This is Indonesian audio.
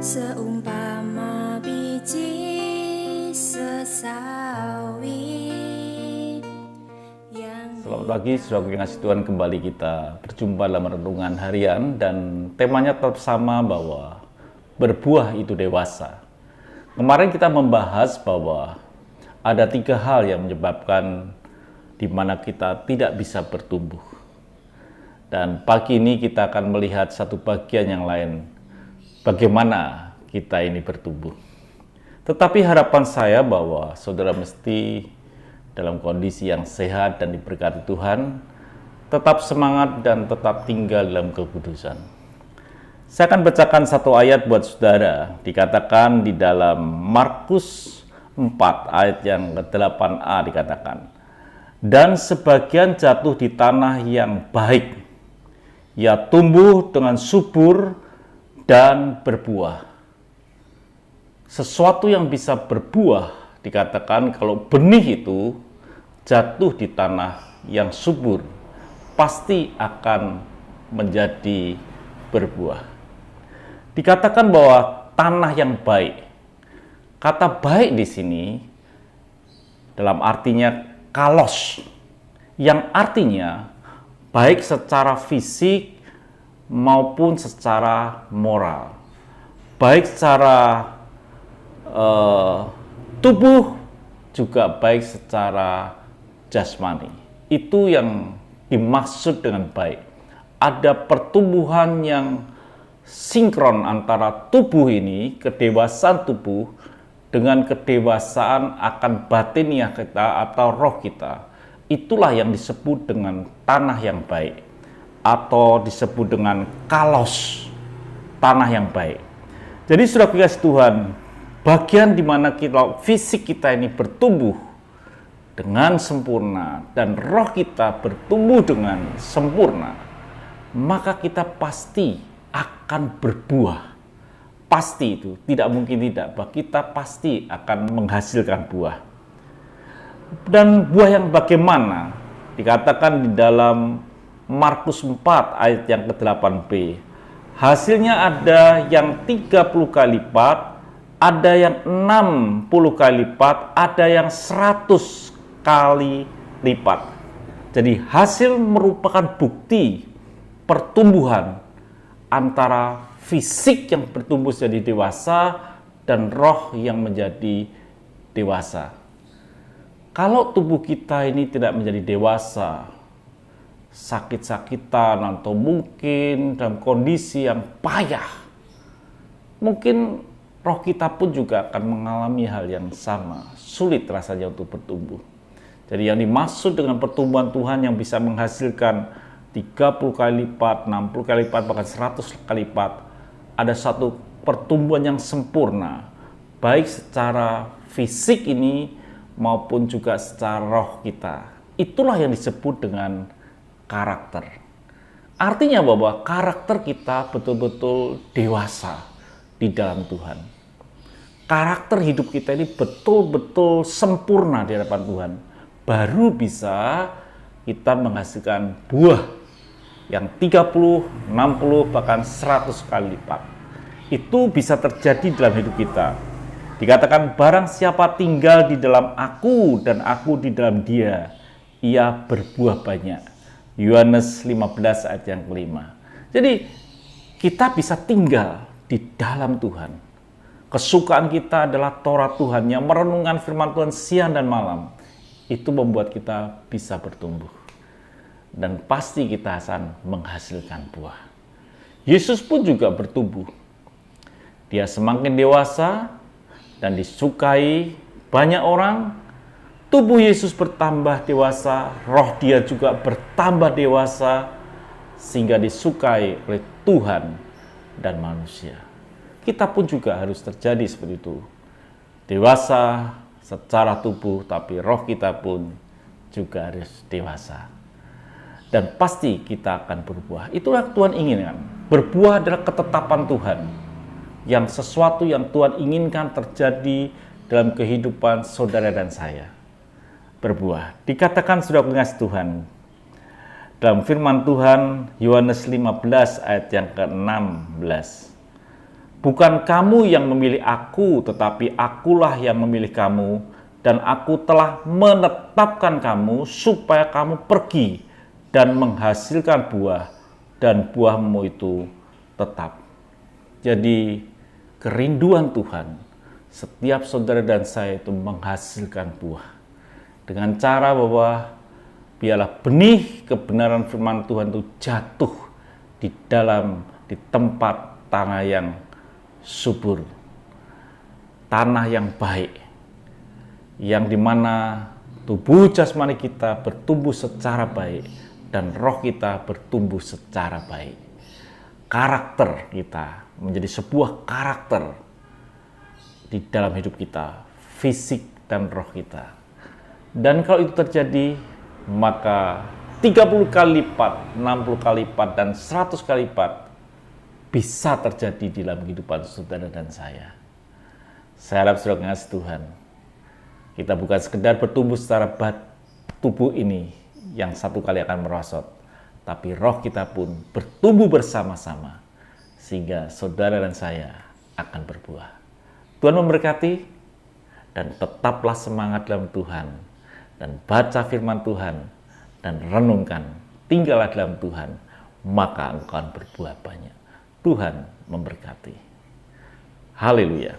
Seumpama biji sesawi yang... Selamat pagi, saudara yang kasih Tuhan, kembali kita berjumpa dalam renungan harian dan temanya tetap sama bahwa berbuah itu dewasa. Kemarin kita membahas bahwa ada 3 hal yang menyebabkan di mana kita tidak bisa bertumbuh. Dan pagi ini kita akan melihat satu bagian yang lain, bagaimana kita ini bertumbuh. Tetapi harapan saya bahwa saudara mesti dalam kondisi yang sehat dan diberkati Tuhan, tetap semangat dan tetap tinggal dalam kekudusan. Saya akan bacakan satu ayat buat saudara, dikatakan di dalam Markus 4 ayat yang ke-8a dikatakan, dan sebagian jatuh di tanah yang baik, ia tumbuh dengan subur dan berbuah. Sesuatu yang bisa berbuah dikatakan kalau benih itu jatuh di tanah yang subur, pasti akan menjadi berbuah. Dikatakan bahwa tanah yang baik. Kata baik di sini dalam artinya kalos, yang artinya baik secara fisik maupun secara moral, baik secara tubuh juga baik secara jasmani. Itu yang dimaksud dengan baik. Ada pertumbuhan yang sinkron antara tubuh ini, kedewasaan tubuh, dengan kedewasaan akan batiniah kita atau roh kita. Itulah yang disebut dengan tanah yang baik, atau disebut dengan kalos, tanah yang baik. Jadi saudara kasih Tuhan, bagian di mana kita, fisik kita ini bertumbuh dengan sempurna dan roh kita bertumbuh dengan sempurna, maka kita pasti akan berbuah. Pasti itu, tidak mungkin tidak, bahwa kita pasti akan menghasilkan buah. Dan buah yang bagaimana? Dikatakan di dalam Markus 4 ayat yang ke-8b. Hasilnya ada yang 30 kali lipat, ada yang 60 kali lipat, ada yang 100 kali lipat. Jadi hasil merupakan bukti pertumbuhan antara fisik yang bertumbuh jadi dewasa dan roh yang menjadi dewasa. Kalau tubuh kita ini tidak menjadi dewasa, sakit-sakitan atau mungkin dalam kondisi yang payah, mungkin roh kita pun juga akan mengalami hal yang sama, sulit rasanya untuk bertumbuh. Jadi yang dimaksud dengan pertumbuhan Tuhan yang bisa menghasilkan 30 kali lipat, 60 kali lipat, bahkan 100 kali lipat, ada satu pertumbuhan yang sempurna, baik secara fisik ini maupun juga secara roh kita. Itulah yang disebut dengan karakter. Artinya bahwa karakter kita betul-betul dewasa di dalam Tuhan. Karakter hidup kita ini betul-betul sempurna di hadapan Tuhan. Baru bisa kita menghasilkan buah yang 30, 60, bahkan 100 kali lipat. Itu bisa terjadi dalam hidup kita. Dikatakan barang siapa tinggal di dalam aku dan aku di dalam dia, ia berbuah banyak. Yohanes 15 ayat yang ke-5. Jadi kita bisa tinggal di dalam Tuhan. Kesukaan kita adalah Taurat Tuhan yang merenungkan firman Tuhan siang dan malam. Itu membuat kita bisa bertumbuh. Dan pasti kita akan menghasilkan buah. Yesus pun juga bertumbuh. Dia semakin dewasa dan disukai banyak orang. Tubuh Yesus bertambah dewasa, roh dia juga bertambah dewasa, sehingga disukai oleh Tuhan dan manusia. Kita pun juga harus terjadi seperti itu. Dewasa secara tubuh, tapi roh kita pun juga harus dewasa. Dan pasti kita akan berbuah. Itulah Tuhan inginkan. Berbuah adalah ketetapan Tuhan. Yang sesuatu yang Tuhan inginkan terjadi dalam kehidupan saudara dan saya. Berbuah. Dikatakan sudah kasih Tuhan dalam firman Tuhan Yohanes 15 ayat yang ke-16. Bukan kamu yang memilih aku, tetapi akulah yang memilih kamu, dan aku telah menetapkan kamu supaya kamu pergi dan menghasilkan buah, dan buahmu itu tetap. Jadi kerinduan Tuhan, setiap saudara dan saya itu menghasilkan buah. Dengan cara bahwa biarlah benih kebenaran firman Tuhan itu jatuh di tempat tanah yang subur, tanah yang baik, yang dimana tubuh jasmani kita bertumbuh secara baik dan roh kita bertumbuh secara baik. Karakter kita menjadi sebuah karakter di dalam hidup kita, fisik dan roh kita. Dan kalau itu terjadi, maka 30 kali lipat, 60 kali lipat, dan 100 kali lipat bisa terjadi di dalam kehidupan saudara dan saya. Saya harap saudara mengasihi Tuhan. Kita bukan sekedar bertumbuh secara tubuh ini yang satu kali akan merosot, tapi roh kita pun bertumbuh bersama-sama sehingga saudara dan saya akan berbuah. Tuhan memberkati, dan tetaplah semangat dalam Tuhan, dan baca firman Tuhan, dan renungkan, tinggallah dalam Tuhan, maka engkau akan berbuah banyak. Tuhan memberkati. Haleluya.